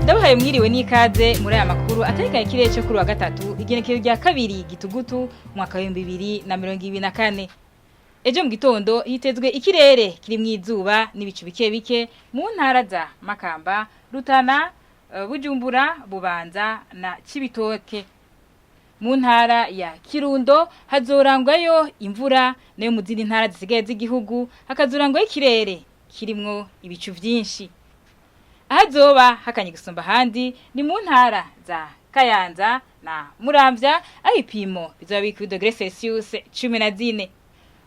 Ndabahaye mwiriwe n'ikaze muri aya makuru ategekanya ikirere cyo kuri wa gatatu igenekerezo rya kabiri gitugutu mwaka wa 2024. Ejo mu gitondo hitezwe ikirere kiri mwizuba n'ibicu bike bike mu ntara za Makamba, Rutana, Bujumbura, Bubanza na Cibitoke. Mu ntara ya Kirundo hazorangwayo imvura nayo mu zindi ntara zisigaye z'igihugu hakazorangwayo ikirere kirimwo ibicu vyinshi. Ahazoba hakanye gusumba handi ni mu ntara za Kayanza na Muramvya aho ipimo bizoba biri kuri degre Celsius 14.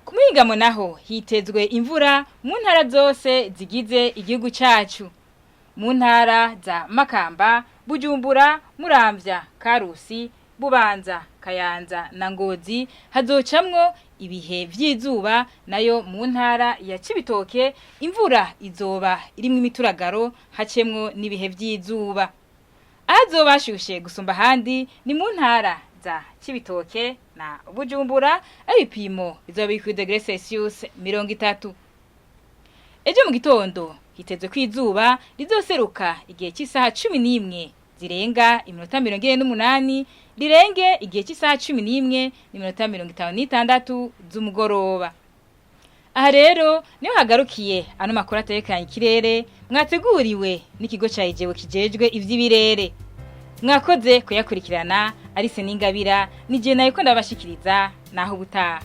Ku muhingamo naho hitezwe imvura mu ntara zose zigize igihugu cacu. Mu ntara za Makamba, Bujumbura, Muramvya, Karusi, Bubanza, Kayanza na Ngozi hazocamwo ibihe vy'izuba, nayo mu ntara ya Cibitoke imvura izoba irimwe imituragaro hacemwo n'ibihe vy'izuba. Ahazoba hashushe gusumba handi ni mu ntara za Cibitoke na Bujumbura aho ibipimo bizoba biri kuri degre Celsius 30. Ejo mu gitondo hitezwe kwizuba rizoseruka igihe cy'isaha 11 zirenga iminota 48 rirenge igihe cy'isaha 11 n'iminota 56 z'umugoroba. Aha rero niho hagarukiye ano makuru ategekanya ikirere mwateguriwe n'ikigo ca Igenekerezo kijejwe ivy'ibirere. Mwakoze kuyakurikirana ari se n'ingabira nije nayo ko ndabashikiriza naho ubutaha.